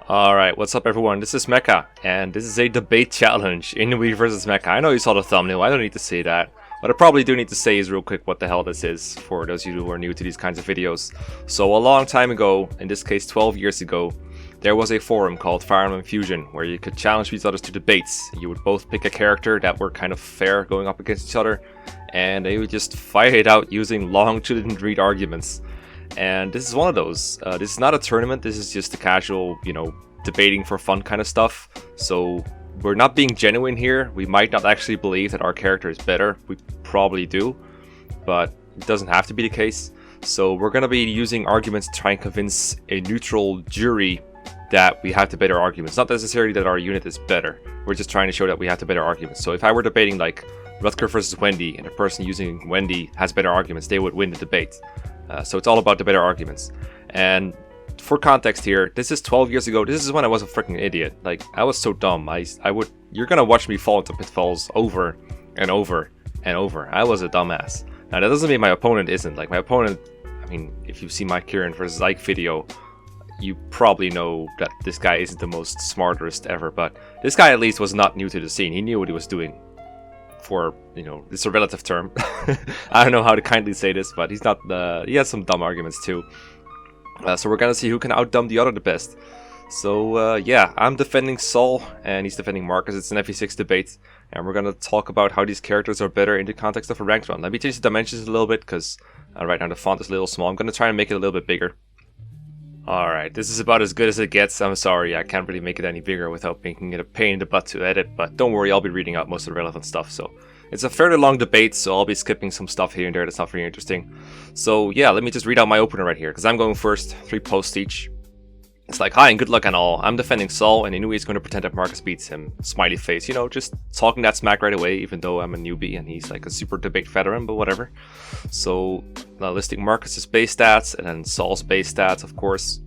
Alright, what's up everyone? This is Mekkah, and this is a debate challenge, Inui versus Mekkah. I know you saw the thumbnail, I don't need to say that. What I probably do need to say is real quick what the hell this is, for those of you who are new to these kinds of videos. So a long time ago, in this case 12 years ago, there was a forum called Fire Emblem Fusion, where you could challenge each other to debates. You would both pick a character that were kind of fair going up against each other, and they would just fight it out using long didn't read arguments. And this is one of those. This is not a tournament, this is just a casual, debating for fun kind of stuff. So we're not being genuine here. We might not actually believe that our character is better. We probably do, but it doesn't have to be the case. So we're going to be using arguments to try and convince a neutral jury that we have the better arguments. Not necessarily that our unit is better. We're just trying to show that we have the better arguments. So if I were debating like Rutger versus Wendy, and the person using Wendy has better arguments, they would win the debate. So it's all about the better arguments. And for context here, this is 12 years ago. This is when I was a freaking idiot. Like, I was so dumb. You're gonna watch me fall into pitfalls over and over and over. I was a dumbass. Now that doesn't mean my opponent isn't. Like, my opponent, I mean, if you've seen my Kieran versus Ike video, you probably know that this guy isn't the most smartest ever, but this guy at least was not new to the scene. He knew what he was doing. For, it's a relative term. I don't know how to kindly say this, but he's not, he has some dumb arguments too. So we're gonna see who can outdumb the other the best. So yeah, I'm defending Saul and he's defending Marcus. It's an FE6 debate, and we're gonna talk about how these characters are better in the context of a ranked run. Let me change the dimensions a little bit, because right now the font is a little small. I'm gonna try and make it a little bit bigger. Alright, this is about as good as it gets. I'm sorry, I can't really make it any bigger without making it a pain in the butt to edit, but don't worry, I'll be reading out most of the relevant stuff. So it's a fairly long debate, so I'll be skipping some stuff here and there that's not very interesting. So yeah, let me just read out my opener right here, because I'm going first, 3 posts each. It's like, hi and good luck and all. I'm defending Saul, and Inui is going to pretend that Marcus beats him. Smiley face, just talking that smack right away, even though I'm a newbie and he's like a super debate veteran, but whatever. So, listing Marcus's base stats, and then Saul's base stats, of course.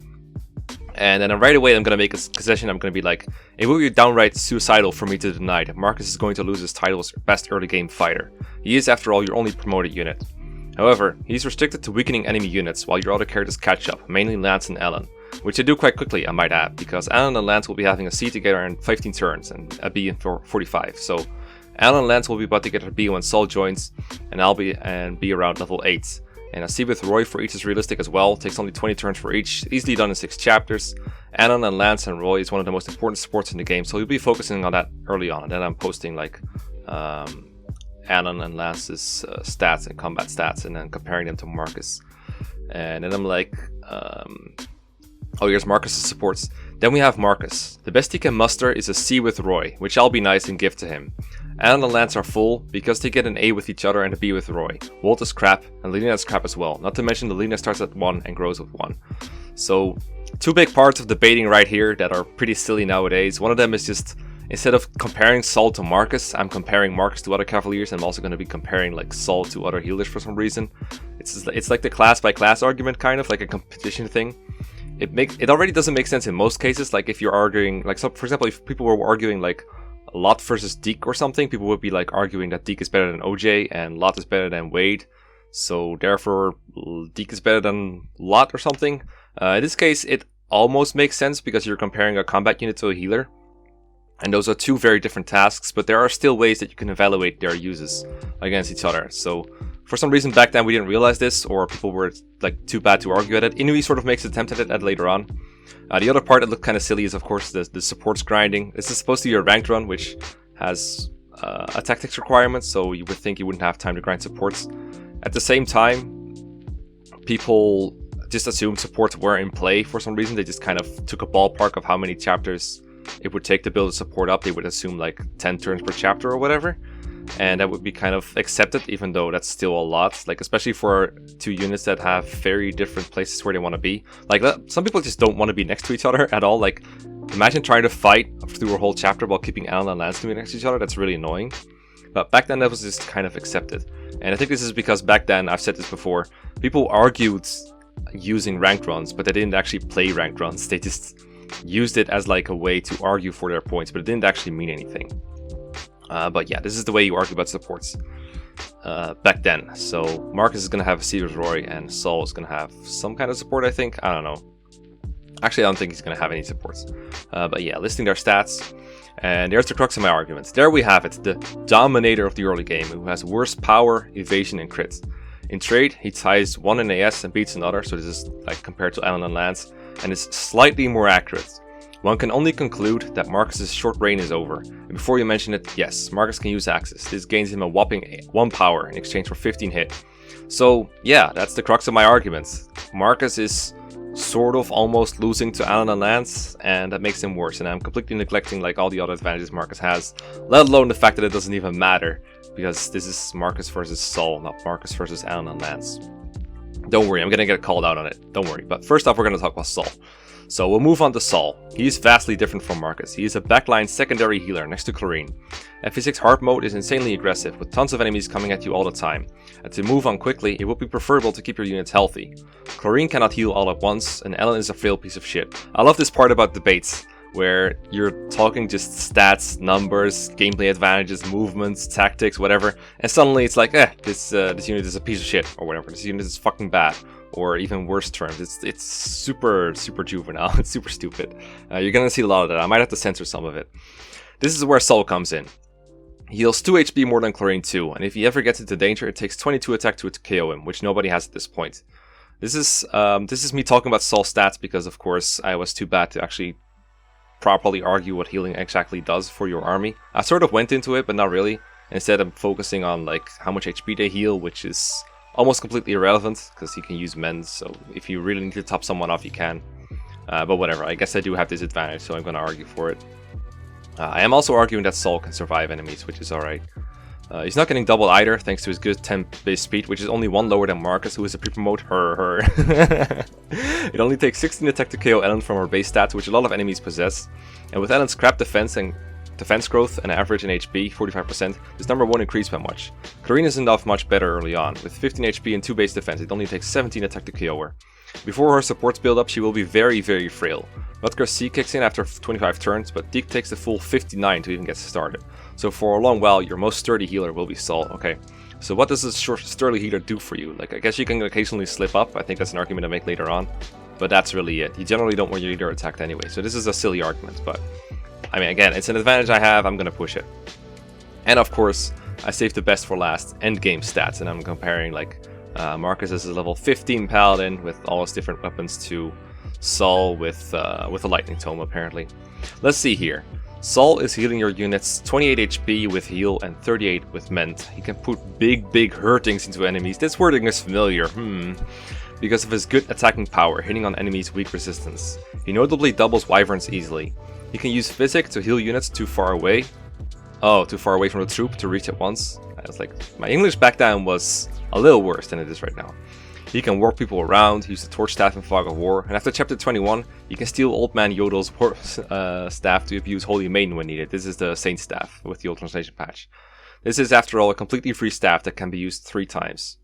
And then right away I'm going to make a concession. I'm going to be like, it would be downright suicidal for me to deny that Marcus is going to lose his title as best early game fighter. He is, after all, your only promoted unit. However, he's restricted to weakening enemy units while your other characters catch up, mainly Lance and Alan. Which they do quite quickly, I might add, because Alan and Lance will be having a C together in 15 turns and a B in 45. So Alan and Lance will be about to get a B when Saul joins, and I'll be around level 8. And a C with Roy for each is realistic as well, takes only 20 turns for each, easily done in 6 chapters. Alan and Lance and Roy is one of the most important supports in the game, so we'll be focusing on that early on, and then I'm posting like Alan and Lance's stats and combat stats, and then comparing them to Marcus. And then I'm like, oh, here's Marcus's supports. Then we have Marcus. The best he can muster is a C with Roy, which I'll be nice and give to him. Alan and Lance are full, because they get an A with each other and a B with Roy. Walt is crap, and Lena is crap as well. Not to mention the Lena starts at 1 and grows with 1. So, 2 big parts of debating right here that are pretty silly nowadays. One of them is just, instead of comparing Saul to Marcus, I'm comparing Marcus to other Cavaliers. I'm also going to be comparing like Saul to other healers for some reason. It's like the class by class argument, kind of like a competition thing. It already doesn't make sense in most cases. Like if you're arguing, like, so for example, if people were arguing like Lot versus Deke or something, people would be like arguing that Deke is better than OJ and Lot is better than Wade, so therefore Deke is better than Lot or something. In this case, it almost makes sense because you're comparing a combat unit to a healer, and those are 2 very different tasks, but there are still ways that you can evaluate their uses against each other. So for some reason back then we didn't realize this, or people were like too bad to argue at it. Inui sort of makes an attempt at it later on. The other part that looked kind of silly is, of course, the supports grinding. This is supposed to be a ranked run, which has a tactics requirement, so you would think you wouldn't have time to grind supports. At the same time, people just assumed supports were in play for some reason. They just kind of took a ballpark of how many chapters it would take to build a support up. They would assume like 10 turns per chapter or whatever. And that would be kind of accepted, even though that's still a lot. Like, especially for 2 units that have very different places where they want to be. Like, some people just don't want to be next to each other at all. Like, imagine trying to fight through a whole chapter while keeping Alan and Lance to be next to each other. That's really annoying. But back then, that was just kind of accepted. And I think this is because back then, I've said this before, people argued using ranked runs, but they didn't actually play ranked runs. They just used it as like a way to argue for their points, but it didn't actually mean anything. But yeah, this is the way you argue about supports back then. So Marcus is going to have a C with Roy, and Saul is going to have some kind of support, I think. I don't know. Actually, I don't think he's going to have any supports. But yeah, listing their stats. And there's the crux of my arguments. There we have it, the dominator of the early game, who has worse power, evasion, and crits. In trade, he ties one in AS and beats another, so this is like compared to Alan and Lance, and is slightly more accurate. One can only conclude that Marcus's short reign is over. And before you mention it, yes, Marcus can use Axis. This gains him a whopping 1 power in exchange for 15 hit. So yeah, that's the crux of my arguments. Marcus is sort of almost losing to Alan and Lance, and that makes him worse, and I'm completely neglecting like all the other advantages Marcus has, let alone the fact that it doesn't even matter, because this is Marcus versus Saul, not Marcus versus Alan and Lance. Don't worry, I'm gonna get called out on it, don't worry. But first off, we're gonna talk about Saul. So we'll move on to Saul. He's vastly different from Marcus. He is a backline secondary healer next to Clarine. FE6 hard mode is insanely aggressive, with tons of enemies coming at you all the time. And to move on quickly, it would be preferable to keep your units healthy. Clarine cannot heal all at once, and Ellen is a frail piece of shit. I love this part about debates, where you're talking just stats, numbers, gameplay advantages, movements, tactics, whatever, and suddenly it's like, this unit is a piece of shit, or whatever, this unit is fucking bad. Or even worse terms, it's super juvenile, it's super stupid. You're gonna see a lot of that. I might have to censor some of it. This is where Saul comes in. He heals 2 HP more than Clarine 2, and if he ever gets into danger, it takes 22 attack to KO him, which nobody has at this point. This is me talking about Saul's stats because, of course, I was too bad to actually properly argue what healing exactly does for your army. I sort of went into it, but not really. Instead, I'm focusing on like how much HP they heal, which is almost completely irrelevant, because he can use men, so if you really need to top someone off, you can. But whatever, I guess I do have this advantage, so I'm going to argue for it. I am also arguing that Saul can survive enemies, which is alright. He's not getting doubled either, thanks to his good 10 base speed, which is only 1 lower than Marcus, who is a pre-promote. It only takes 16 attack to KO Ellen from her base stats, which a lot of enemies possess. And with Ellen's crap defense growth and average in HP, 45%, this number won't increase by much. Clarine isn't off much better early on. With 15 HP and 2 base defense, it only takes 17 attack to KO her. Before her supports build up, she will be very frail. Rutger's C kicks in after 25 turns, but Deke takes the full 59 to even get started. So for a long while, your most sturdy healer will be Saul. Okay, so what does this sturdy healer do for you? Like, I guess you can occasionally slip up. I think that's an argument to make later on. But that's really it. You generally don't want your leader attacked anyway, so this is a silly argument, but I mean, again, it's an advantage I have, I'm gonna push it. And of course, I saved the best for last, endgame stats, and I'm comparing like Marcus as a level 15 paladin with all his different weapons to Saul with a lightning tome apparently. Let's see here. Saul is healing your units 28 HP with heal and 38 with mend. He can put big hurtings into enemies. This wording is familiar, because of his good attacking power, hitting on enemies' weak resistance. He notably doubles wyverns easily. He can use physic to heal units too far away. Oh, too far away from the troop to reach at once. I was like, my English back then was a little worse than it is right now. He can warp people around, use the torch staff in Fog of War, and after chapter 21, he can steal Old Man Yodel's staff to abuse Holy Maiden when needed. This is the Saint staff with the old translation patch. This is, after all, a completely free staff that can be used 3 times.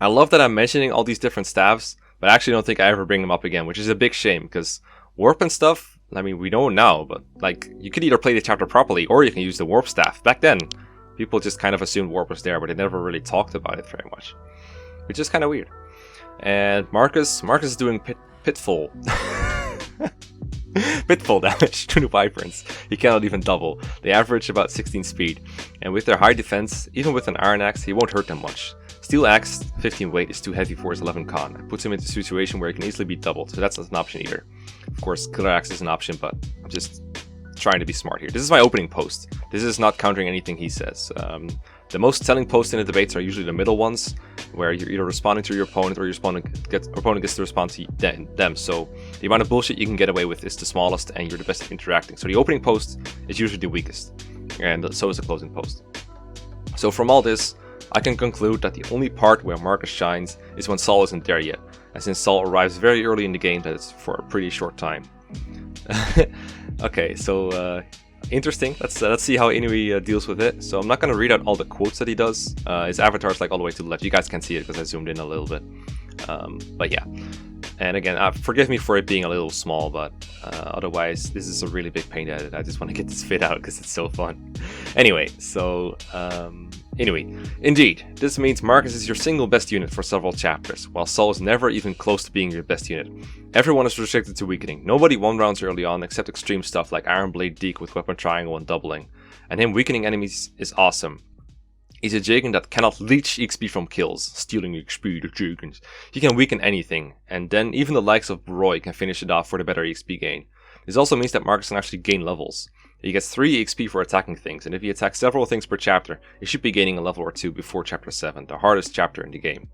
I love that I'm mentioning all these different staffs, but I actually don't think I ever bring them up again, which is a big shame, because warp and stuff, I mean, we know now, but like, you could either play the chapter properly, or you can use the warp staff. Back then, people just kind of assumed warp was there, but they never really talked about it very much, which is kind of weird. And Marcus is doing pitfall. Pitfall damage to the wyverns. He cannot even double. They average about 16 speed, and with their high defense, even with an iron axe, he won't hurt them much. Steel axe, 15 weight, is too heavy for his 11 con. It puts him into a situation where he can easily be doubled, so that's not an option either. Of course, killer axe is an option, but I'm just trying to be smart here. This is my opening post. This is not countering anything he says. The most telling posts in the debates are usually the middle ones, where you're either responding to your opponent or your opponent gets to respond to them. So the amount of bullshit you can get away with is the smallest, and you're the best at interacting. So the opening post is usually the weakest, and so is the closing post. So from all this, I can conclude that the only part where Marcus shines is when Saul isn't there yet, and since Saul arrives very early in the game, that is for a pretty short time. Okay, so interesting. Let's see how Inui deals with it. So I'm not going to read out all the quotes that he does. His avatar's like all the way to the left. You guys can see it because I zoomed in a little bit. But yeah. And again, forgive me for it being a little small, but otherwise, this is a really big pain to edit. I just want to get this fit out because it's so fun. Anyway, so Inui. Indeed, this means Marcus is your single best unit for several chapters, while Saul is never even close to being your best unit. Everyone is restricted to weakening. Nobody one-rounds early on except extreme stuff like Iron Blade Deke with weapon triangle and doubling. And him weakening enemies is awesome. He's a Jagan that cannot leech XP from kills, stealing XP to Jagans. He can weaken anything, and then even the likes of Roy can finish it off for the better XP gain. This also means that Marcus can actually gain levels. He gets 3 XP for attacking things, and if he attacks several things per chapter, he should be gaining a level or 2 before chapter 7, the hardest chapter in the game.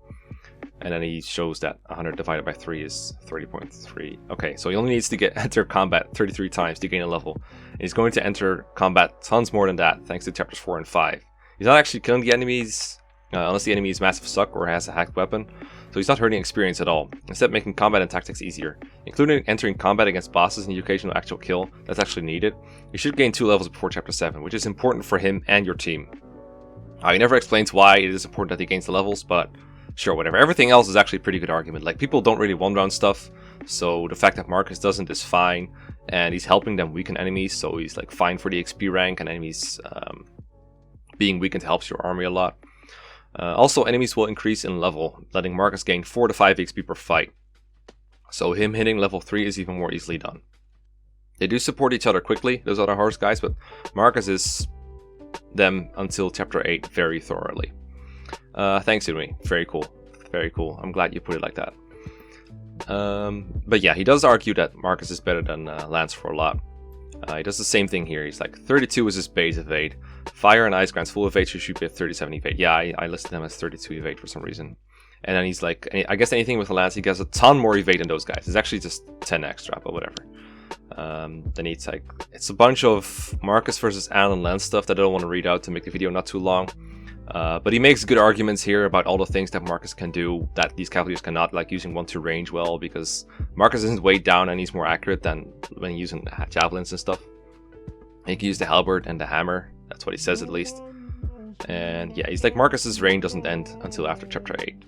And then he shows that 100 divided by 3 is 30.3. Okay, so he only needs to enter combat 33 times to gain a level. And he's going to enter combat tons more than that, thanks to chapters 4 and 5. He's not actually killing the enemies, unless the enemy is massive suck or has a hacked weapon. So he's not hurting experience at all, instead making combat and tactics easier. Including entering combat against bosses and the occasional actual kill that's actually needed. You should gain 2 levels before chapter 7, which is important for him and your team. He never explains why it is important that he gains the levels, but sure, whatever. Everything else is actually a pretty good argument. Like, people don't really one-round stuff, so the fact that Marcus doesn't is fine, and he's helping them weaken enemies, so he's like fine for the XP rank, and enemies being weakened helps your army a lot. Also, enemies will increase in level, letting Marcus gain 4 to 5 XP per fight. So him hitting level 3 is even more easily done. They do support each other quickly, those other horse guys, but Marcus is them until chapter 8 very thoroughly. Thanks, Inui. Very cool. Very cool. I'm glad you put it like that. But yeah, he does argue that Marcus is better than Lance for a lot. He does the same thing here. He's like, 32 is his base evade. Fire and Ice grants full evade, so he should be at 37 evade. Yeah, I listed him as 32 evade for some reason. And then he's like, I guess anything with Lance, he gets a ton more evade than those guys. It's actually just 10 extra, but whatever. Then he's like, it's a bunch of Marcus versus Alan and Lance stuff that I don't want to read out to make the video not too long. But he makes good arguments here about all the things that Marcus can do that these cavaliers cannot, like using 1-2 range well, because Marcus isn't weighed down and he's more accurate than when using javelins and stuff. He can use the halberd and the hammer, that's what he says at least. And yeah, he's like, Marcus's reign doesn't end until after chapter 8.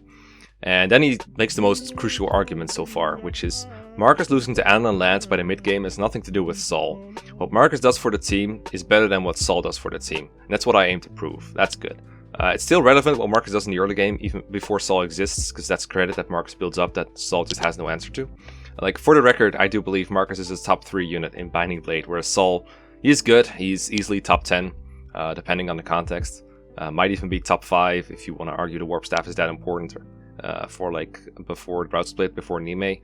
And then he makes the most crucial argument so far, which is Marcus losing to Alan and Lance by the mid-game has nothing to do with Saul. What Marcus does for the team is better than what Saul does for the team. And that's what I aim to prove. That's good. It's still relevant what Marcus does in the early game, even before Saul exists, because that's credit that Marcus builds up that Saul just has no answer to. Like, for the record, I do believe Marcus is his top 3 unit in Binding Blade, whereas Saul, he is good. He's easily top 10, depending on the context. Might even be top 5 if you want to argue the Warp Staff is that important, for like before the Route Split, before Nime,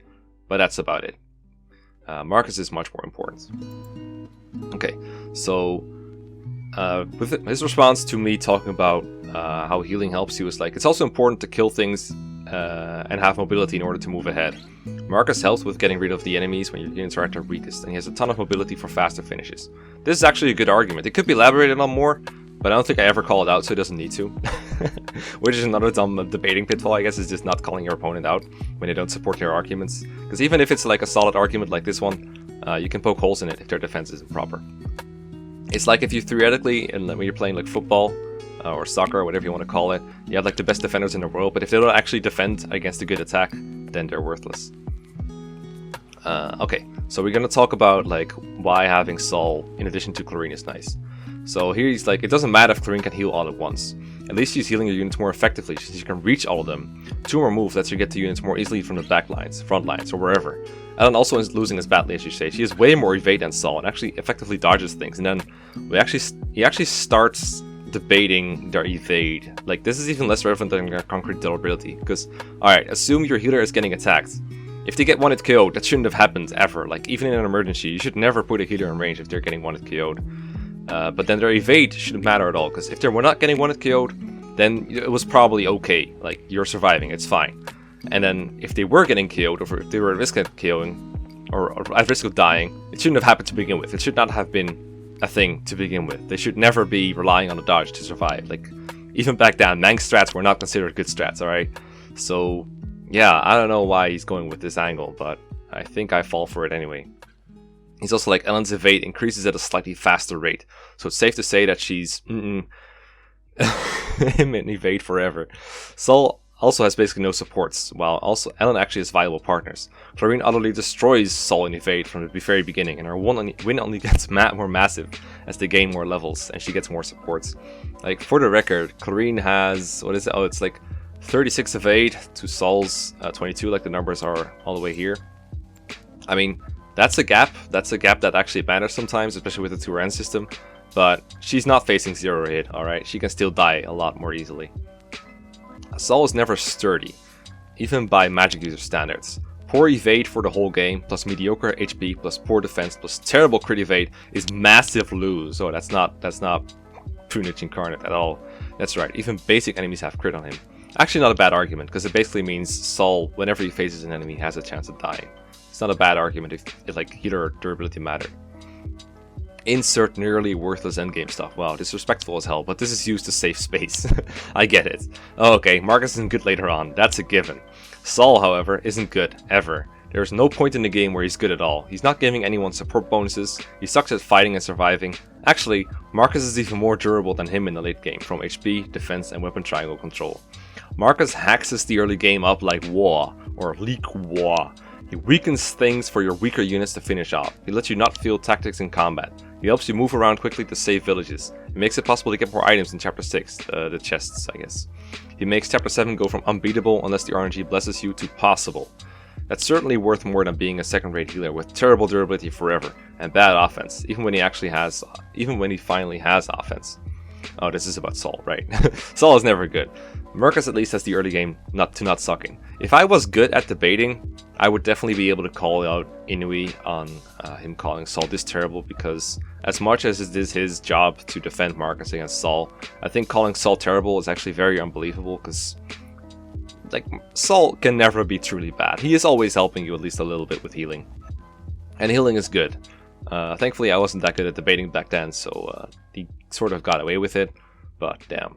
but that's about it. Marcus is much more important. Okay, so with his response to me talking about how healing helps, he was like, it's also important to kill things and have mobility in order to move ahead. Marcus helps with getting rid of the enemies when your units are at their weakest, and he has a ton of mobility for faster finishes. This is actually a good argument. It could be elaborated on more, but I don't think I ever call it out, so it doesn't need to. Which is another dumb debating pitfall, I guess, is just not calling your opponent out when they don't support your arguments. Because even if it's like a solid argument like this one, you can poke holes in it if their defense isn't proper. It's like if you theoretically, and when you're playing like football or soccer or whatever you want to call it, you have like the best defenders in the world, but if they don't actually defend against a good attack, then they're worthless. Okay, so we're gonna talk about like why having Saul in addition to Clarine is nice. So here he's like, it doesn't matter if Clarine can heal all at once. At least she's healing your units more effectively since you can reach all of them. 2 more moves lets you get to units more easily from the back lines, front lines, or wherever. Ellen also is losing as badly as you say. She has way more evade than Saul and actually effectively dodges things. And then he actually starts debating their evade. Like, this is even less relevant than their concrete durability. Because, alright, assume your healer is getting attacked. If they get one hit KO'd, that shouldn't have happened ever. Like, even in an emergency, you should never put a healer in range if they're getting one hit KO'd. But then their evade shouldn't matter at all, because if they were not getting one hit KO'd, then it was probably okay. Like, you're surviving, it's fine. And then if they were getting KO'd, or if they were at risk of KOing, or at risk of dying, it shouldn't have happened to begin with. It should not have been a thing to begin with. They should never be relying on a dodge to survive. Like, even back then, Mank strats were not considered good strats, alright? So, yeah, I don't know why he's going with this angle, but I think I fall for it anyway. He's also like, Ellen's evade increases at a slightly faster rate, so it's safe to say that she's him in evade forever. Saul also has basically no supports, while also Ellen actually has viable partners. Clarine utterly destroys Saul in evade from the very beginning, and her win only gets more massive as they gain more levels and she gets more supports. Like, for the record, Clarine has, what is it? Oh, it's like 36 evade to Saul's 22, like the numbers are all the way here. I mean, that's a gap. That's a gap that actually matters sometimes, especially with the 2-rend system. But she's not facing 0 hit, alright? She can still die a lot more easily. Saul is never sturdy, even by magic user standards. Poor evade for the whole game, plus mediocre HP, plus poor defense, plus terrible crit evade is massive lose. Oh, that's not Prunage Incarnate at all. That's right, even basic enemies have crit on him. Actually not a bad argument, because it basically means Saul, whenever he faces an enemy, has a chance of dying. It's not a bad argument if like healer or durability matter. Insert nearly worthless endgame stuff. Wow, disrespectful as hell, but this is used to save space. I get it. Okay, Marcus isn't good later on, that's a given. Saul, however, isn't good, ever. There is no point in the game where he's good at all. He's not giving anyone support bonuses, he sucks at fighting and surviving. Actually, Marcus is even more durable than him in the late game, from HP, defense, and weapon triangle control. Marcus hacks the early game up like War, or Leak War. He weakens things for your weaker units to finish off. He lets you not feel tactics in combat. He helps you move around quickly to save villages. He makes it possible to get more items in Chapter 6, the chests, I guess. He makes Chapter 7 go from unbeatable unless the RNG blesses you to possible. That's certainly worth more than being a second-rate healer with terrible durability forever and bad offense, even when he finally has offense. Oh, this is about Saul, right? Saul is never good. Marcus at least has the early game not sucking. If I was good at debating, I would definitely be able to call out Inui on him calling Saul this terrible, because as much as it is his job to defend Marcus against Saul, I think calling Saul terrible is actually very unbelievable, because like Saul can never be truly bad. He is always helping you at least a little bit with healing. And healing is good. Thankfully I wasn't that good at debating back then, so he sort of got away with it, but damn.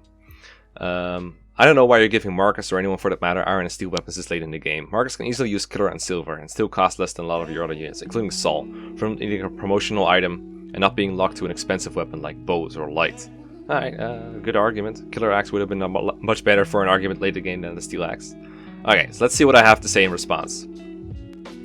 I don't know why you're giving Marcus, or anyone for that matter, iron and steel weapons this late in the game. Marcus can easily use killer and silver, and still cost less than a lot of your other units, including Saul, from needing a promotional item and not being locked to an expensive weapon like bows or light. Alright, good argument. Killer axe would have been much better for an argument late in the game than the steel axe. Okay, so let's see what I have to say in response.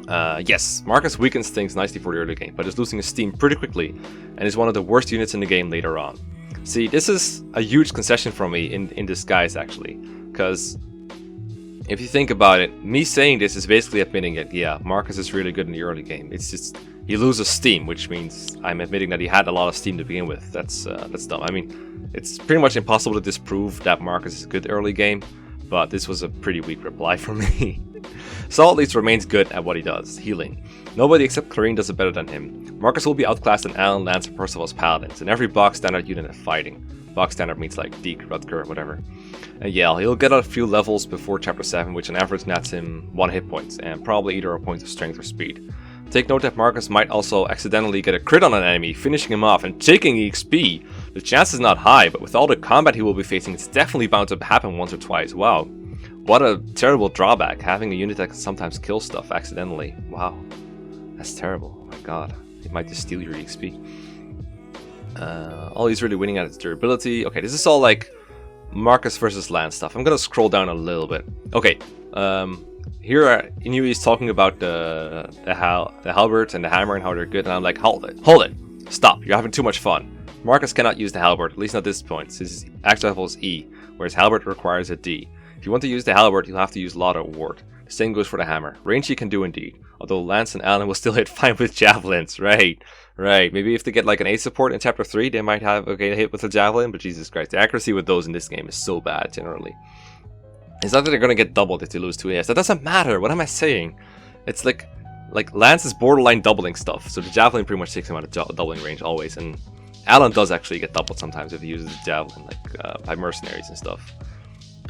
Yes, Marcus weakens things nicely for the early game, but is losing his steam pretty quickly, and is one of the worst units in the game later on. See, this is a huge concession from me in disguise, actually, because if you think about it, me saying this is basically admitting it. Yeah, Marcus is really good in the early game. It's just he loses steam, which means I'm admitting that he had a lot of steam to begin with. That's dumb. I mean, it's pretty much impossible to disprove that Marcus is good early game, but this was a pretty weak reply from me. Saul at least remains good at what he does, healing. Nobody except Clarine does it better than him. Marcus will be outclassed in Alan, Lance, and Percival's paladins, and every box standard unit of fighting. Box standard means like Deke, Rutger, whatever. And yeah, he'll get a few levels before Chapter 7, which on average nets him 1 hit point, and probably either a point of strength or speed. Take note that Marcus might also accidentally get a crit on an enemy, finishing him off and taking EXP. The chance is not high, but with all the combat he will be facing, it's definitely bound to happen once or twice. Wow. What a terrible drawback, having a unit that can sometimes kill stuff accidentally. Wow. That's terrible. Oh my god. It might just steal your EXP. All he's really winning at is durability. Okay, this is all like Marcus versus Lance stuff. I'm gonna scroll down a little bit. Okay, here Inui is talking about the halberd and the hammer and how they're good, and I'm like, hold it, stop, you're having too much fun. Marcus cannot use the halberd, at least not at this point, since his axe level is E, whereas halberd requires a D. If you want to use the halberd, you'll have to use Lauda or Ward. The same goes for the hammer. Range he can do indeed, although Lance and Alan will still hit fine with javelins. Right. Maybe if they get like an A support in Chapter 3, they might have okay hit with the javelin, but Jesus Christ, the accuracy with those in this game is so bad generally. It's not that they're gonna get doubled if they lose 2 AS. That doesn't matter. What am I saying? It's like Lance is borderline doubling stuff, so the javelin pretty much takes him out of doubling range always, and Alan does actually get doubled sometimes if he uses the javelin, like by mercenaries and stuff,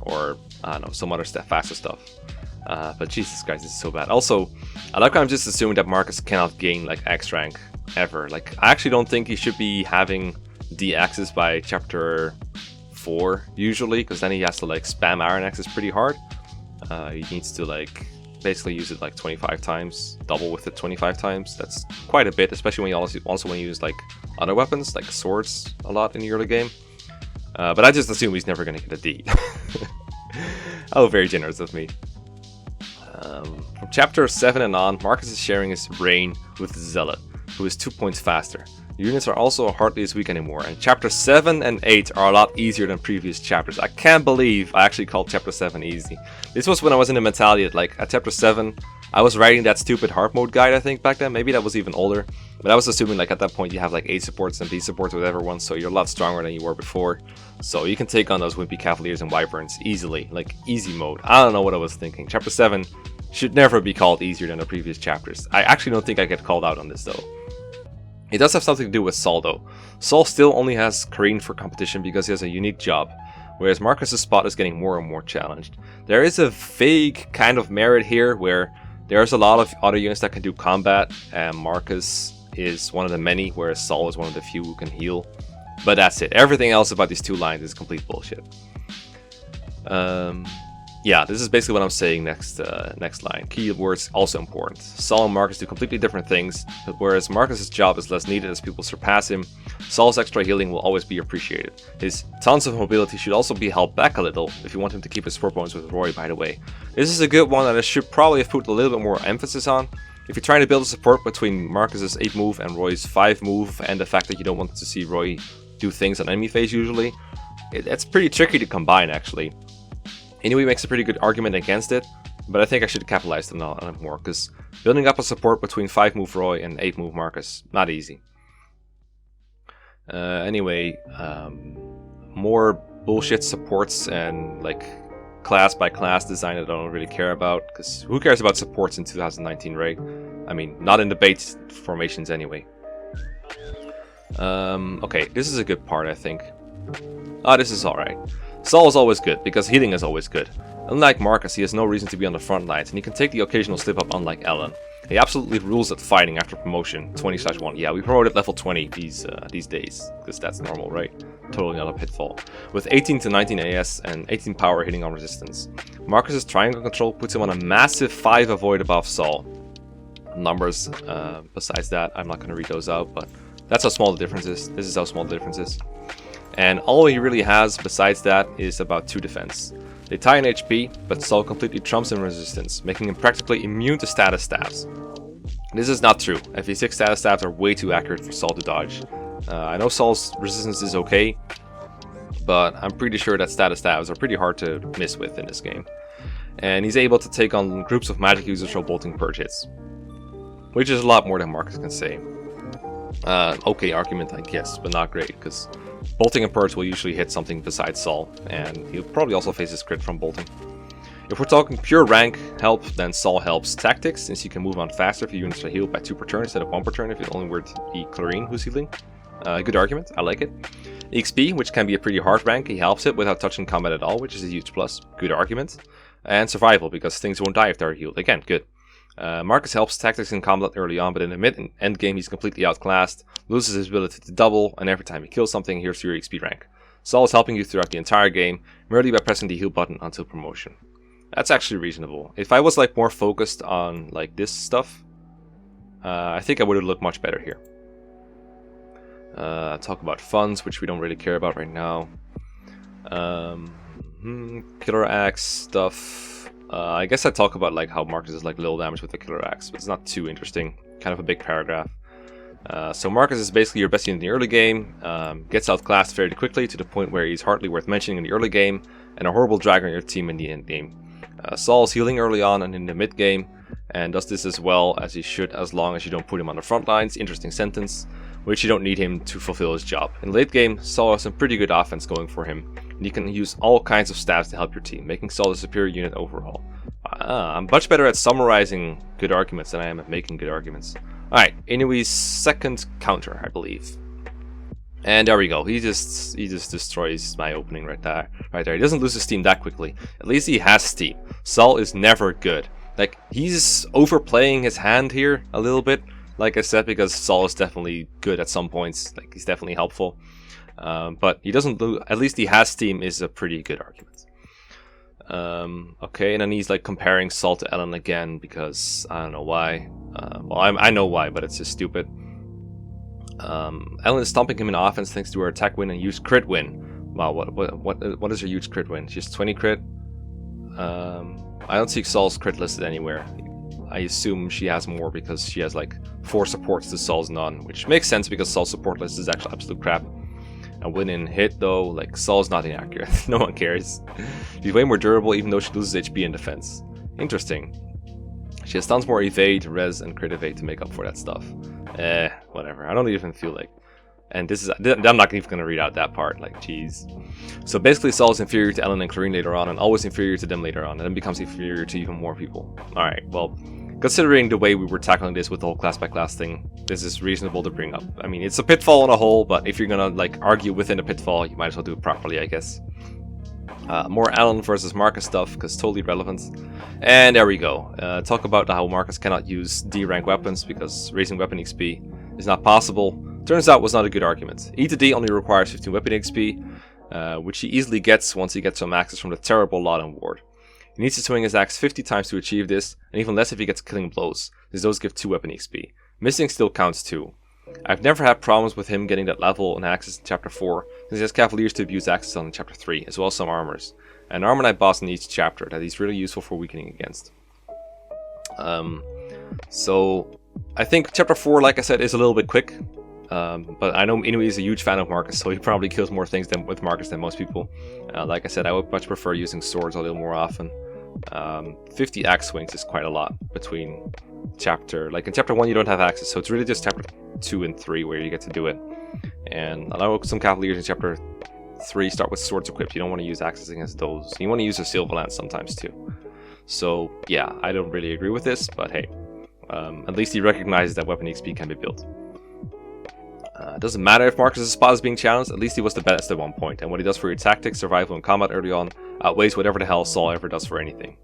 or I don't know, some other stuff, faster stuff. But Jesus Christ, this is so bad. Also, I like how I'm just assuming that Marcus cannot gain like X rank ever. Like, I actually don't think he should be having D axes by Chapter 4 usually, because then he has to like spam Iron Axes pretty hard. He needs to like basically use it like 25 times, double with it 25 times. That's quite a bit, especially when you also when you use like other weapons like swords a lot in the early game. But I just assume he's never going to get a D. Oh, very generous of me. From Chapter 7 and on, Marcus is sharing his reign with Zealot, who is 2 points faster. Your units are also hardly as weak anymore, and Chapter 7 and 8 are a lot easier than previous chapters. I can't believe I actually called Chapter 7 easy. This was when I was in the mentality that, like, at Chapter 7, I was writing that stupid hard mode guide, I think, back then. Maybe that was even older. But I was assuming, like, at that point you have, like, A supports and B supports with everyone, so you're a lot stronger than you were before. So you can take on those Wimpy Cavaliers and Wyverns easily, like, easy mode. I don't know what I was thinking. Chapter 7 should never be called easier than the previous chapters. I actually don't think I get called out on this, though. It does have something to do with Saul, though. Saul still only has Kareen for competition because he has a unique job, whereas Marcus's spot is getting more and more challenged. There is a vague kind of merit here where there's a lot of other units that can do combat, and Marcus is one of the many, whereas Saul is one of the few who can heal. But that's it. Everything else about these two lines is complete bullshit. Yeah, this is basically what I'm saying next line. Keywords also important. Saul and Marcus do completely different things, but whereas Marcus's job is less needed as people surpass him, Saul's extra healing will always be appreciated. His tons of mobility should also be held back a little if you want him to keep his support bonus with Roy, by the way. This is a good one that I should probably have put a little bit more emphasis on. If you're trying to build a support between Marcus's 8 move and Roy's 5 move, and the fact that you don't want to see Roy do things on enemy phase usually, it's pretty tricky to combine, actually. Inui makes a pretty good argument against it, but I think I should have capitalized on it more, because building up a support between 5 move Roy and 8 move Marcus, not easy. Anyway, more bullshit supports and like class by class design that I don't really care about, because who cares about supports in 2019, right? I mean, not in debate formations anyway. Okay, this is a good part, I think. Oh, this is alright. Saul is always good, because healing is always good. Unlike Marcus, he has no reason to be on the front lines, and he can take the occasional slip up unlike Ellen. He absolutely rules at fighting after promotion, 20/1. Yeah, we promoted level 20 these days, because that's normal, right? Totally not a pitfall. With 18 to 19 AS and 18 power hitting on resistance. Marcus's triangle control puts him on a massive 5 avoid above Saul. Numbers, besides that, I'm not going to read those out, but that's how small the difference is. This is how small the difference is. And all he really has besides that is about 2 defense. They tie in HP, but Saul completely trumps in resistance, making him practically immune to status stabs. This is not true. FE6 status stabs are way too accurate for Saul to dodge. I know Saul's resistance is okay, but I'm pretty sure that status stabs are pretty hard to miss with in this game. And he's able to take on groups of magic users for bolting purge hits, which is a lot more than Marcus can say. Okay argument, I guess, but not great, because bolting and purge will usually hit something besides Saul, and he'll probably also face his crit from bolting. If we're talking pure rank help, then Saul helps tactics, since you can move on faster if your units are healed by 2 per turn instead of 1 per turn if it only were to be Clarine who's healing. Good argument, I like it. XP, which can be a pretty hard rank, he helps it without touching combat at all, which is a huge plus. Good argument. And survival, because things won't die if they're healed. Again, good. Marcus helps tactics in combat early on, but in the mid and end game he's completely outclassed, loses his ability to double, and every time he kills something, here's your XP rank. Saul is helping you throughout the entire game, merely by pressing the heal button until promotion. That's actually reasonable. If I was like more focused on like this stuff, I think I would have looked much better here. Talk about funds, which we don't really care about right now. Killer Axe stuff. I guess I talk about like how Marcus is like little damage with the Killer Axe, but it's not too interesting. Kind of a big paragraph. So Marcus is basically your best unit in the early game, gets outclassed very quickly to the point where he's hardly worth mentioning in the early game, and a horrible drag on your team in the end game. Saul's healing early on and in the mid game, and does this as well as he should as long as you don't put him on the front lines. Interesting sentence, which you don't need him to fulfill his job. In late game, Saul has some pretty good offense going for him, and you can use all kinds of stats to help your team, making Saul a superior unit overall. I'm much better at summarizing good arguments than I am at making good arguments. Alright, Inui's second counter, I believe. And there we go. He just destroys my opening right there. He doesn't lose his team that quickly. At least he has team. Saul is never good. Like, he's overplaying his hand here a little bit, like I said, because Saul is definitely good at some points. Like, he's definitely helpful. But he doesn't lose. At least he has team is a pretty good argument. Okay, and then he's like comparing Saul to Ellen again because I don't know why. Well, I know why, but it's just stupid. Ellen is stomping him in offense thanks to her attack win and huge crit win. Wow, what is her huge crit win? She's 20 crit. I don't see Saul's crit listed anywhere. I assume she has more because she has like 4 supports to Saul's none, which makes sense because Saul's support list is actually absolute crap. And when in hit though, like Saul's not inaccurate. No one cares. She's way more durable even though she loses HP in defense. Interesting. She has tons more evade, res, and crit evade to make up for that stuff. Whatever. I don't even feel like. And this is, I'm not even gonna read out that part. Like, jeez. So basically, Saul is inferior to Ellen and Clarine later on, and always inferior to them later on, and then becomes inferior to even more people. All right. Well, considering the way we were tackling this with the whole class by class thing, this is reasonable to bring up. I mean, it's a pitfall on a whole, but if you're gonna like argue within a pitfall, you might as well do it properly, I guess. More Alan versus Marcus stuff, because totally relevant. And there we go. Talk about how Marcus cannot use D rank weapons because raising weapon XP is not possible. Turns out was not a good argument. E to D only requires 15 weapon XP, which he easily gets once he gets some axes from the terrible Laden ward. He needs to swing his axe 50 times to achieve this, and even less if he gets killing blows, since those give 2 weapon XP. Missing still counts too. I've never had problems with him getting that level on axes in chapter 4, since he has Cavaliers to abuse axes on in chapter 3, as well as some armors. An armor knight boss in each chapter that he's really useful for weakening against. So I think chapter 4, like I said, is a little bit quick. But I know Inui is a huge fan of Marcus, so he probably kills more things with Marcus than most people. Like I said, I would much prefer using swords a little more often. 50 axe swings is quite a lot between chapter... Like in chapter 1 you don't have axes, so it's really just chapter 2 and 3 where you get to do it. And I know some Cavaliers in chapter 3 start with swords equipped. You don't want to use axes against those. You want to use a silver lance sometimes too. So yeah, I don't really agree with this, but hey. At least he recognizes that weapon XP can be built. It doesn't matter if Marcus' spot is being challenged, at least he was the best at one point, and what he does for your tactics, survival, and combat early on outweighs whatever the hell Saul ever does for anything.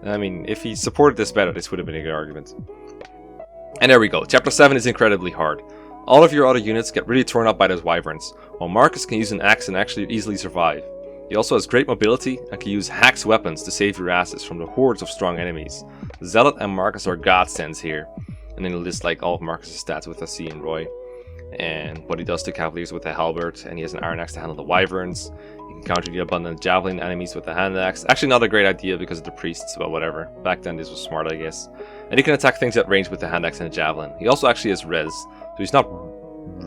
I mean, if he supported this better, this would have been a good argument. And there we go, chapter 7 is incredibly hard. All of your other units get really torn up by those wyverns, while Marcus can use an axe and actually easily survive. He also has great mobility and can use hacks weapons to save your asses from the hordes of strong enemies. Zealot and Marcus are godsends here. And then he'll list like all of Marcus' stats with a C and Roy. And what he does to Cavaliers with the halberd, and he has an iron axe to handle the wyverns. You can counter the abundant javelin enemies with the hand axe. Actually not a great idea because of the priests, but whatever. Back then this was smart, I guess. And he can attack things at range with the hand axe and the javelin. He also actually has res, so he's not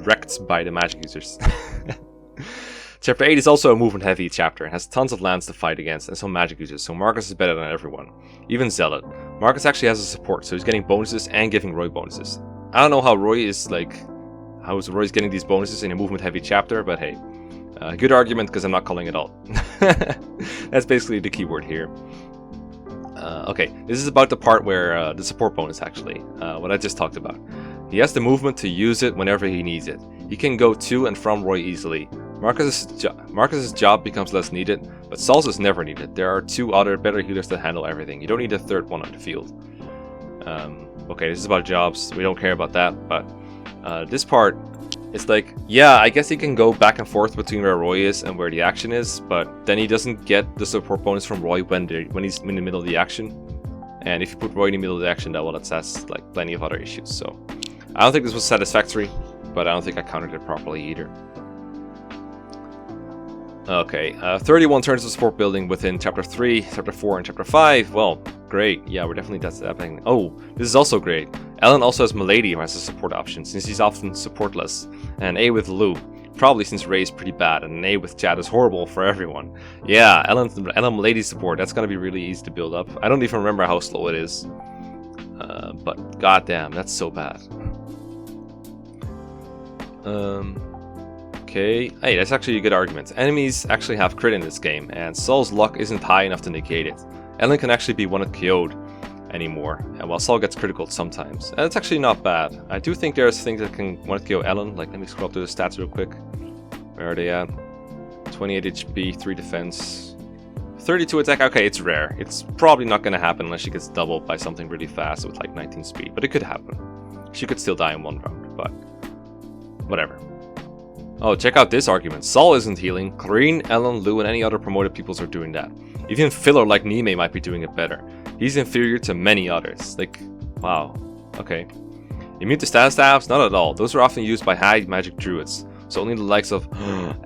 wrecked by the magic users. Chapter 8 is also a movement heavy chapter and has tons of lands to fight against and some magic users, so Marcus is better than everyone. Even Zealot. Marcus actually has a support, so he's getting bonuses and giving Roy bonuses. I don't know how Roy is like... How is Roy's getting these bonuses in a movement heavy chapter, but hey. Good argument because I'm not calling it all. That's basically the keyword here. Okay, this is about the part where the support bonus actually, what I just talked about. He has the movement to use it whenever he needs it. He can go to and from Roy easily. Marcus's job becomes less needed, but Saul's is never needed. There are 2 other better healers that handle everything. You don't need a 3rd one on the field. Okay, this is about jobs. We don't care about that, but this part, it's like, yeah, I guess he can go back and forth between where Roy is and where the action is, but then he doesn't get the support bonus from Roy when he's in the middle of the action. And if you put Roy in the middle of the action, well, that has like plenty of other issues. So I don't think this was satisfactory, but I don't think I countered it properly either. Okay, 31 turns of support building within chapter 3, chapter 4, and chapter 5. Well, great. Yeah, we're definitely that's happening. Oh, this is also great. Ellen also has Milady who has a support option, since he's often supportless. And an A with Lou, probably since Ray is pretty bad, and an A with Chad is horrible for everyone. Yeah, Ellen Milady support, that's gonna be really easy to build up. I don't even remember how slow it is. But goddamn, that's so bad. Okay, hey, that's actually a good argument. Enemies actually have crit in this game, and Saul's luck isn't high enough to negate it. Ellen can actually be one-hit KO'd anymore, and while Saul gets critical sometimes. And it's actually not bad. I do think there's things that can one-hit KO Ellen, like let me scroll up through the stats real quick. Where are they at? 28 HP, 3 defense, 32 attack. Okay, it's rare. It's probably not going to happen unless she gets doubled by something really fast with like 19 speed, but it could happen. She could still die in 1 round, but whatever. Oh, check out this argument. Saul isn't healing. Clarine, Ellen, Lou, and any other promoted peoples are doing that. Even filler like Nime might be doing it better. He's inferior to many others. Like, wow. Okay. Immune to status stabs? Not at all. Those are often used by high magic druids. So only the likes of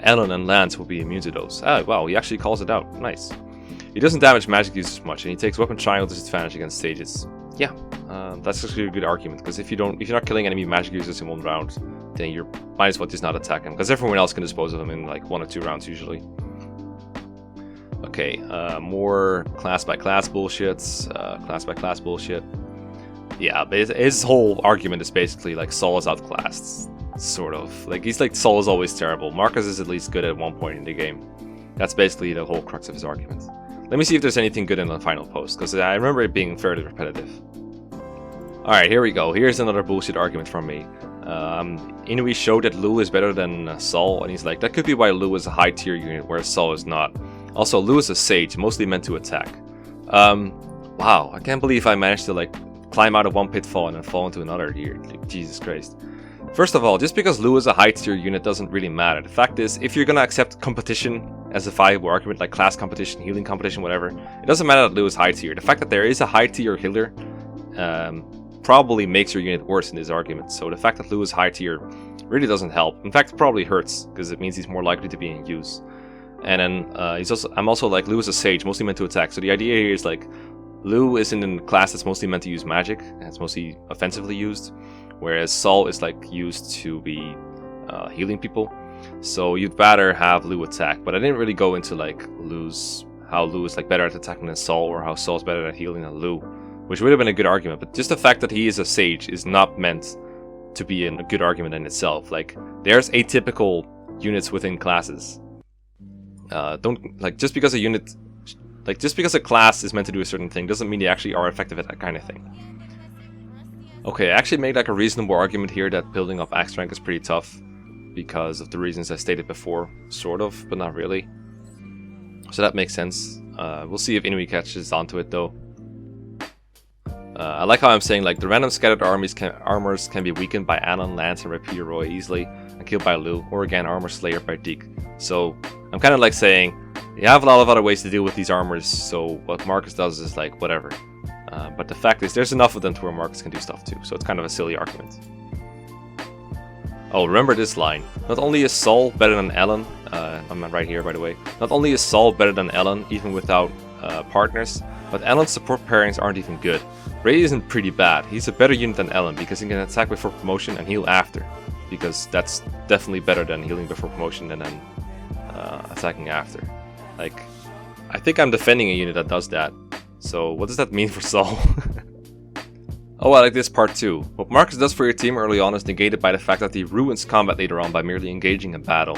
Ellen and Lance will be immune to those. Ah, wow, he actually calls it out. Nice. He doesn't damage magic users much, and he takes weapon triangle disadvantage against stages. Yeah, that's actually a good argument, because if you're not killing enemy magic users in one round, then you might as well just not attack him, because everyone else can dispose of them in like 1 or 2 rounds usually. Okay, more class by class bullshit. Class by class bullshit. Yeah, but his whole argument is basically like Saul is outclassed, sort of. Like he's like Saul is always terrible. Marcus is at least good at one point in the game. That's basically the whole crux of his argument. Let me see if there's anything good in the final post, because I remember it being fairly repetitive. Alright, here we go. Here's another bullshit argument from me. Inui showed that Lu is better than Saul, and he's like, that could be why Lu is a high tier unit, whereas Saul is not. Also, Lu is a sage, mostly meant to attack. Wow, I can't believe I managed to like climb out of one pitfall and then fall into another here. Like, Jesus Christ. First of all, just because Lu is a high tier unit doesn't really matter. The fact is, if you're gonna accept competition as a viable argument, like class competition, healing competition, whatever, it doesn't matter that Lu is high tier. The fact that there is a high tier healer probably makes your unit worse in this argument. So the fact that Lu is high tier really doesn't help. In fact, it probably hurts, because it means he's more likely to be in use. And then I'm also like, Lu is a sage, mostly meant to attack. So the idea here is like, Lu is in a class that's mostly meant to use magic, and it's mostly offensively used, whereas Saul is like used to be healing people. So you'd rather have Lu attack, but I didn't really go into like how Lu is like better at attacking than Saul, or how Saul's better at healing than Lu, which would have been a good argument. But just the fact that he is a sage is not meant to be a good argument in itself. Like, there's atypical units within classes. Don't like, just because a class is meant to do a certain thing doesn't mean they actually are effective at that kind of thing. Okay, I actually made like a reasonable argument here that building up axe rank is pretty tough because of the reasons I stated before, sort of, but not really. So that makes sense. We'll see if Inui catches onto it though. I like how I'm saying like the random scattered armors can be weakened by Anon, Lance, and Repeater Roy easily, and killed by Lu, or again Armor Slayer by Deke. So I'm kind of like saying, you have a lot of other ways to deal with these armors, so what Marcus does is like, whatever. But the fact is, there's enough of them to where Marcus can do stuff too, so it's kind of a silly argument. Oh, remember this line. Not only is Saul better than Ellen, I'm right here by the way, not only is Saul better than Ellen, even without partners, but Ellen's support pairings aren't even good. Ray isn't pretty bad, he's a better unit than Ellen, because he can attack before promotion and heal after. Because that's definitely better than healing before promotion and then attacking after. Like, I think I'm defending a unit that does that. So what does that mean for Saul? Oh, I like this part too. What Marcus does for your team early on is negated by the fact that he ruins combat later on by merely engaging in battle.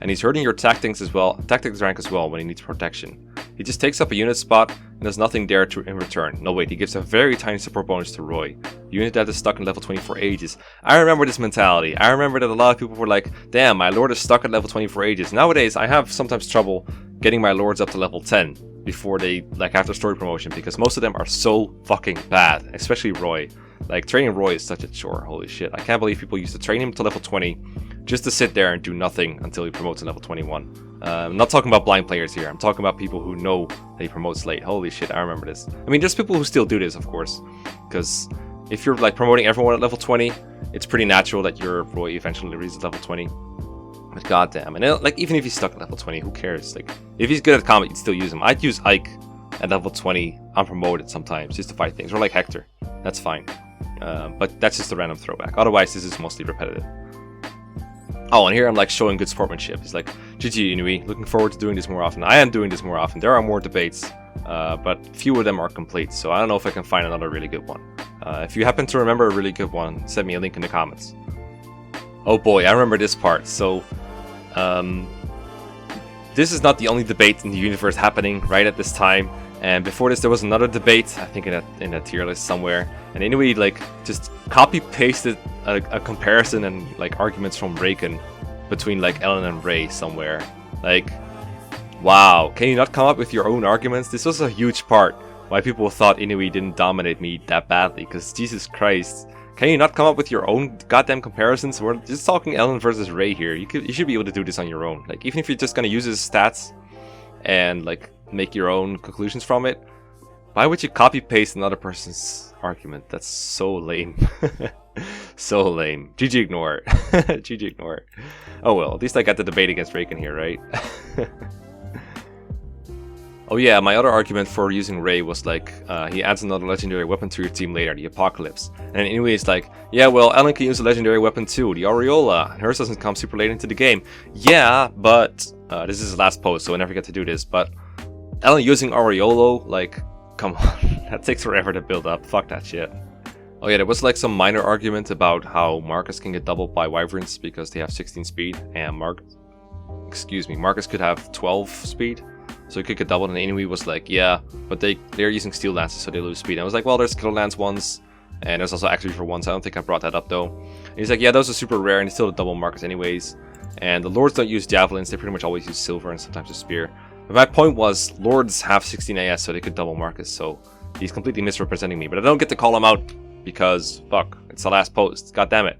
And he's hurting your tactics rank as well when he needs protection. He just takes up a unit spot and there's nothing there in return. No wait, he gives a very tiny support bonus to Roy, a unit that is stuck in level 20 for ages. I remember this mentality. I remember that a lot of people were like, damn, my lord is stuck at level 20 for ages. Nowadays, I have sometimes trouble getting my lords up to level 10 before they, like, after story promotion, because most of them are so fucking bad, especially Roy. Like, training Roy is such a chore, holy shit. I can't believe people used to train him to level 20 just to sit there and do nothing until he promotes to level 21. I'm not talking about blind players here, I'm talking about people who know that he promotes late. Holy shit, I remember this. I mean, there's people who still do this, of course, because if you're, like, promoting everyone at level 20, it's pretty natural that your Roy eventually reaches level 20. But goddamn, and like, even if he's stuck at level 20, who cares? Like, if he's good at combat, you'd still use him. I'd use Ike at level 20 unpromoted sometimes, just to fight things, or like Hector. That's fine. But that's just a random throwback. Otherwise, this is mostly repetitive. Oh, and here I'm like showing good sportsmanship. He's like, GG Inui, looking forward to doing this more often. I am doing this more often. There are more debates, but few of them are complete, so I don't know if I can find another really good one. If you happen to remember a really good one, send me a link in the comments. Oh boy, I remember this part. So, this is not the only debate in the universe happening right at this time. And before this, there was another debate, I think in a tier list somewhere. And Inui like just copy pasted a comparison and like arguments from Raken between like Ellen and Ray somewhere. Like, wow, can you not come up with your own arguments? This was a huge part why people thought Inui didn't dominate me that badly. Because Jesus Christ, can you not come up with your own goddamn comparisons? We're just talking Ellen versus Ray here. You should be able to do this on your own. Like, even if you're just gonna use his stats and like make your own conclusions from it, why would you copy paste another person's argument? That's so lame. So lame. GG ignore. GG ignore. Oh well, at least I got the debate against Raken here, right? Oh yeah, my other argument for using Ray was like, he adds another legendary weapon to your team later, the Apocalypse. And anyway, it's like, yeah, well, Ellen can use a legendary weapon too, the Aureola, and hers doesn't come super late into the game. Yeah, but, this is his last post, so I never get to do this, but Ellen using Aureolo, like, come on, that takes forever to build up, fuck that shit. Oh yeah, there was like some minor argument about how Marcus can get doubled by Wyverns because they have 16 speed, and Marcus could have 12 speed. So he could get doubled, and Inui was like, yeah, but they're using Steel Lances, so they lose speed. And I was like, well, there's Killer Lance ones, and there's also Actually for ones. I don't think I brought that up, though. And he's like, yeah, those are super rare, and they still double Marcus anyways. And the Lords don't use Javelins, they pretty much always use Silver and sometimes a Spear. But my point was, Lords have 16 AS, so they could double Marcus, so he's completely misrepresenting me. But I don't get to call him out, because, fuck, it's the last post, god damn it.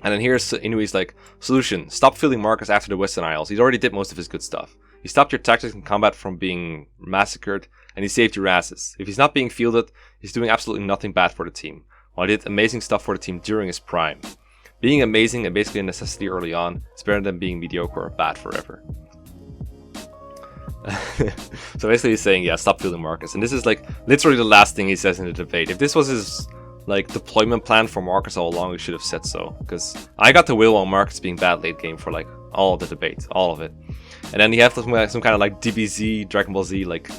And then here's Inui's like, solution, stop fielding Marcus after the Western Isles. He already did most of his good stuff. He stopped your tactics in combat from being massacred, and he saved your asses. If he's not being fielded, he's doing absolutely nothing bad for the team, while he did amazing stuff for the team during his prime. Being amazing and basically a necessity early on is better than being mediocre or bad forever. So basically he's saying, yeah, stop fielding Marcus. And this is like literally the last thing he says in the debate. If this was his like deployment plan for Marcus all along, he should have said so. Because I got the will on Marcus being bad late game for like all of the debate, all of it. And then you have some kind of like DBZ, Dragon Ball Z like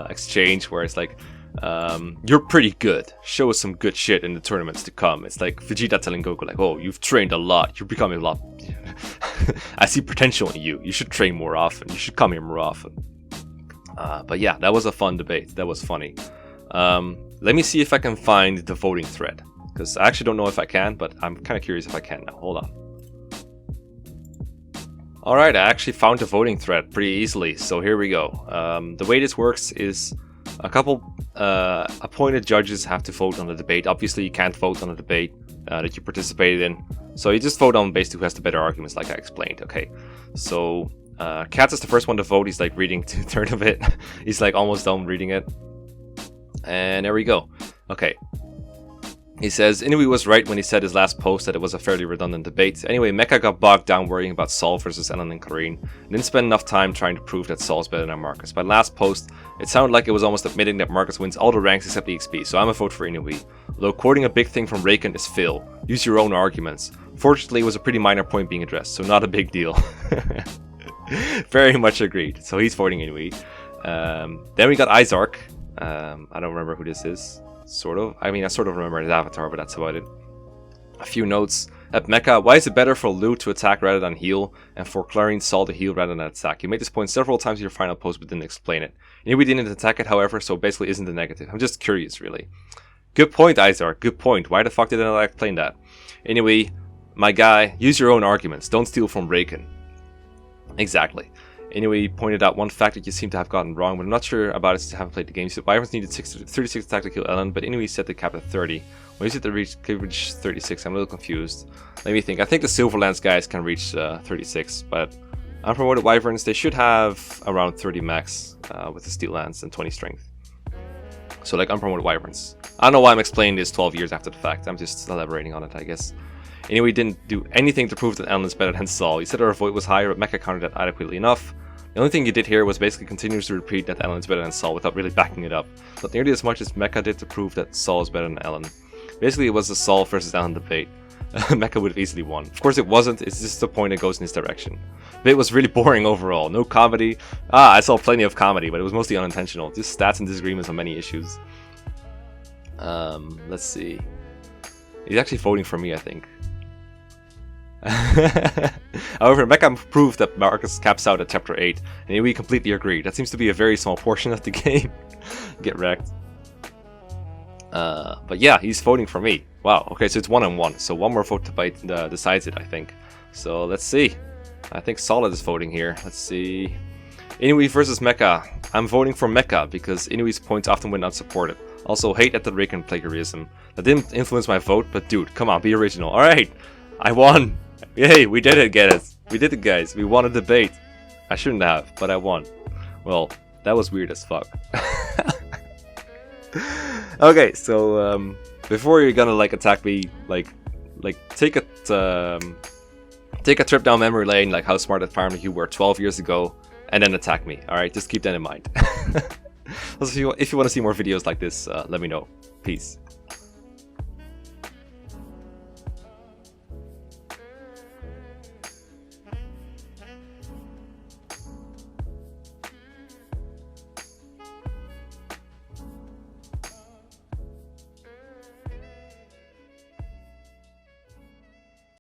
exchange where it's like, you're pretty good. Show us some good shit in the tournaments to come. It's like Vegeta telling Goku like, oh, you've trained a lot. You're becoming a lot. I see potential in you. You should train more often. You should come here more often. But yeah, that was a fun debate. That was funny. Let me see if I can find the voting thread. Because I actually don't know if I can, but I'm kind of curious if I can now. Hold on. Alright, I actually found the voting thread pretty easily, so here we go. The way this works is a couple appointed judges have to vote on the debate. Obviously, you can't vote on a debate that you participated in, so you just vote on basically who has the better arguments, like I explained. Okay, so Katz is the first one to vote. He's like reading 2/3 of it. He's like almost done reading it. And there we go. Okay. He says, Inui was right when he said his last post that it was a fairly redundant debate. Anyway, Mekkah got bogged down worrying about Saul versus Ellen and Clarine, and didn't spend enough time trying to prove that Saul's better than Marcus. By last post, it sounded like it was almost admitting that Marcus wins all the ranks except the XP, so I'm a vote for Inui. Although quoting a big thing from Raken is Phil. Use your own arguments. Fortunately, it was a pretty minor point being addressed, so not a big deal. Very much agreed. So he's voting Inui. Then we got Izark. I don't remember who this is. Sort of. I mean, I sort of remember his avatar, but that's about it. A few notes. At Mekkah, why is it better for Lu to attack rather than heal, and for Clarine Saul to heal rather than attack? You made this point several times in your final post, but didn't explain it. Inui didn't attack it, however, so basically isn't a negative. I'm just curious, really. Good point, Izar. Good point. Why the fuck didn't I explain that? Anyway, my guy, use your own arguments. Don't steal from Raken. Exactly. Anyway, pointed out one fact that you seem to have gotten wrong, but I'm not sure about it since I haven't played the game. So Wyverns needed 36 attack to kill Ellen, but Inui set the cap at 30. When you said to reach 36, I'm a little confused. Let me think. I think the Silver Lance guys can reach 36, but unpromoted Wyverns, they should have around 30 max with the Steel Lance and 20 strength. So like unpromoted Wyverns. I don't know why I'm explaining this 12 years after the fact. I'm just elaborating on it, I guess. Anyway, didn't do anything to prove that Ellen is better than Saul. You said our vote was higher, but Mekkah countered that adequately enough. The only thing you did here was basically continuously repeat that Ellen is better than Saul without really backing it up. Not nearly as much as Mekkah did to prove that Saul is better than Ellen. Basically, it was a Saul versus Ellen debate. Mekkah would have easily won. Of course it wasn't, it's just the point that goes in his direction. But it was really boring overall. No comedy. I saw plenty of comedy, but it was mostly unintentional. Just stats and disagreements on many issues. Let's see. He's actually voting for me, I think. However, Mekkah proved that Marcus caps out at chapter 8, and we completely agree. That seems to be a very small portion of the game. Get wrecked. But yeah, he's voting for me. Wow, okay, so it's 1-1, so one more vote decides it, I think. So let's see. I think Solid is voting here. Let's see. Inui versus Mekkah. I'm voting for Mekkah because Inui's points often went unsupported. Also, hate at the Raken plagiarism. That didn't influence my vote, but dude, come on, be original. Alright, I won! Yay, we did it, get it. We did it, guys. We won a debate. I shouldn't have, but I won. Well, that was weird as fuck. Okay, so before you're gonna like attack me, like take a trip down memory lane, like how smart at Fire Emblem you were 12 years ago, and then attack me. Alright, just keep that in mind. Also, if you want to see more videos like this, let me know. Peace.